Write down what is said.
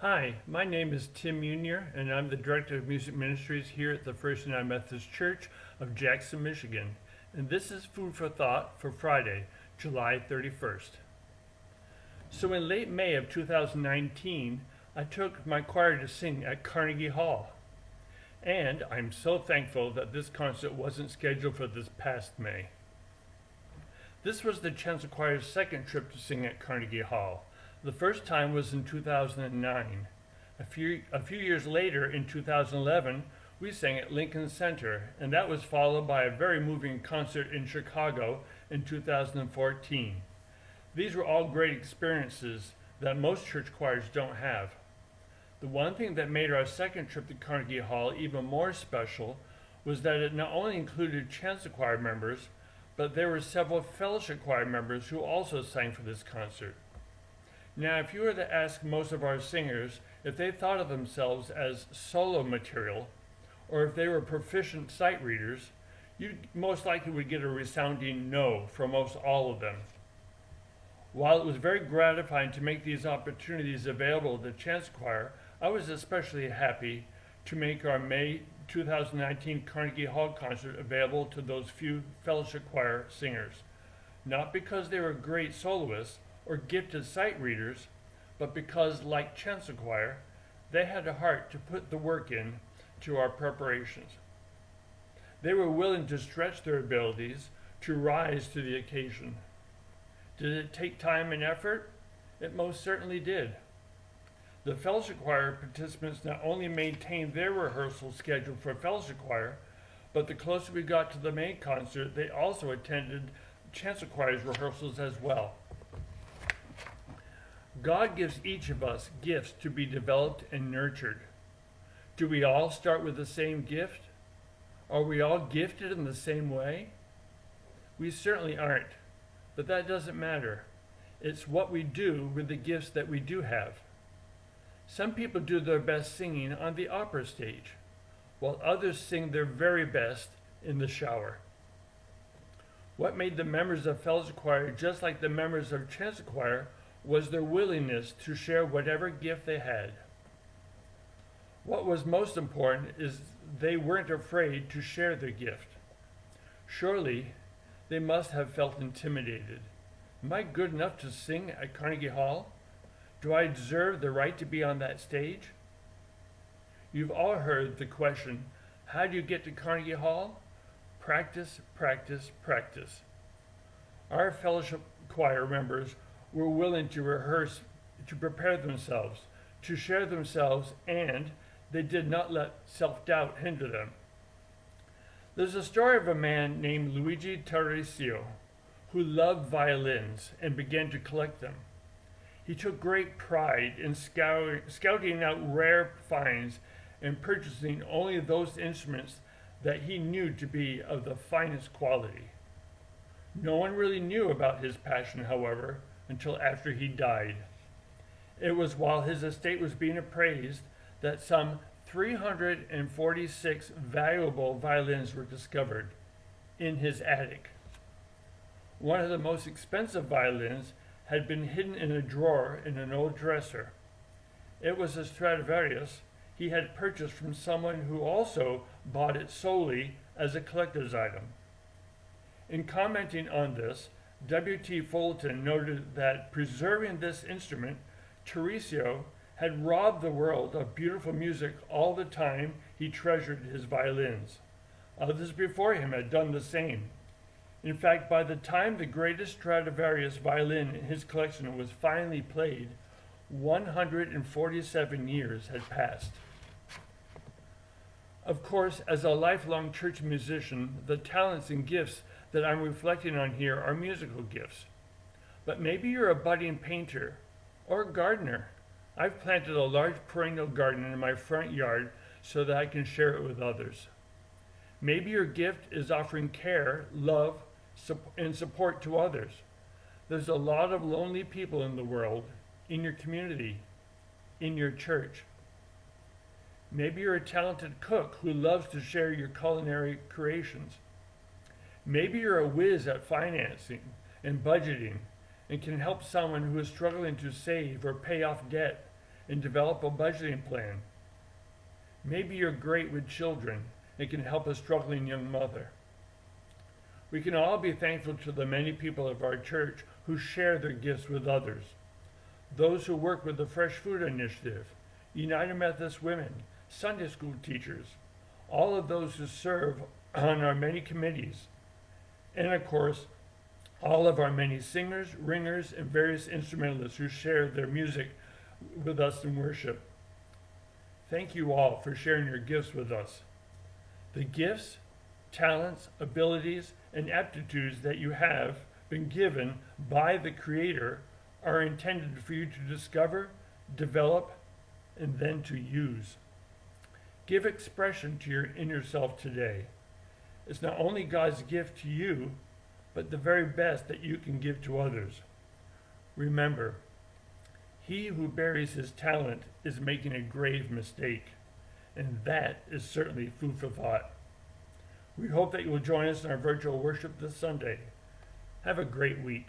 Hi, my name is Tim Meunier, and I'm the Director of Music Ministries here at the First United Methodist Church of Jackson, Michigan. And this is Food for Thought for Friday, July 31st. So in late May of 2019, I took my choir to sing at Carnegie Hall. And I'm so thankful that this concert wasn't scheduled for this past May. This was the Chancel Choir's second trip to sing at Carnegie Hall. The first time was in 2009. A few years later, in 2011, we sang at Lincoln Center, and that was followed by a very moving concert in Chicago in 2014. These were all great experiences that most church choirs don't have. The one thing that made our second trip to Carnegie Hall even more special was that it not only included chancel choir members, but there were several fellowship choir members who also sang for this concert. Now, if you were to ask most of our singers if they thought of themselves as solo material, or if they were proficient sight readers, you most likely would get a resounding no from most all of them. While it was very gratifying to make these opportunities available to the chancel choir, I was especially happy to make our May 2019 Carnegie Hall concert available to those few fellowship choir singers, not because they were great soloists or gifted sight readers, but because, like chancel choir, they had a heart to put the work in to our preparations. They were willing to stretch their abilities to rise to the occasion. Did it take time and effort? It most certainly did. The fellowship choir participants not only maintained their rehearsal schedule for fellowship choir, but the closer we got to the main concert, they also attended chancel choir's rehearsals as well. God gives each of us gifts to be developed and nurtured. Do we all start with the same gift? Are we all gifted in the same way? We certainly aren't, but that doesn't matter. It's what we do with the gifts that we do have. Some people do their best singing on the opera stage, while others sing their very best in the shower. What made the members of fellowship choir just like the members of chancel choir was their willingness to share whatever gift they had. What was most important is they weren't afraid to share their gift. Surely, they must have felt intimidated. Am I good enough to sing at Carnegie Hall? Do I deserve the right to be on that stage? You've all heard the question, how do you get to Carnegie Hall? Practice, practice, practice. Our fellowship choir members were willing to rehearse, to prepare themselves, to share themselves, and they did not let self-doubt hinder them. There's a story of a man named Luigi Tarisio who loved violins and began to collect them. He took great pride in scouting out rare finds and purchasing only those instruments that he knew to be of the finest quality. No one really knew about his passion, however, until after he died. It was while his estate was being appraised that some 346 valuable violins were discovered in his attic. One of the most expensive violins had been hidden in a drawer in an old dresser. It was a Stradivarius he had purchased from someone who also bought it solely as a collector's item. In commenting on this, W.T. Fulton noted that preserving this instrument, Tarisio had robbed the world of beautiful music all the time he treasured his violins. Others before him had done the same. In fact, by the time the greatest Stradivarius violin in his collection was finally played, 147 years had passed. Of course, as a lifelong church musician, the talents and gifts that I'm reflecting on here are musical gifts. But maybe you're a budding painter or a gardener. I've planted a large perennial garden in my front yard so that I can share it with others. Maybe your gift is offering care, love, and support to others. There's a lot of lonely people in the world, in your community, in your church. Maybe you're a talented cook who loves to share your culinary creations. Maybe you're a whiz at financing and budgeting and can help someone who is struggling to save or pay off debt and develop a budgeting plan. Maybe you're great with children and can help a struggling young mother. We can all be thankful to the many people of our church who share their gifts with others. Those who work with the Fresh Food Initiative, United Methodist Women, Sunday school teachers, all of those who serve on our many committees, and of course, all of our many singers, ringers, and various instrumentalists who share their music with us in worship. Thank you all for sharing your gifts with us. The gifts, talents, abilities, and aptitudes that you have been given by the Creator are intended for you to discover, develop, and then to use. Give expression to your inner self today. It's not only God's gift to you, but the very best that you can give to others. Remember, he who buries his talent is making a grave mistake, and that is certainly food for thought. We hope that you will join us in our virtual worship this Sunday. Have a great week.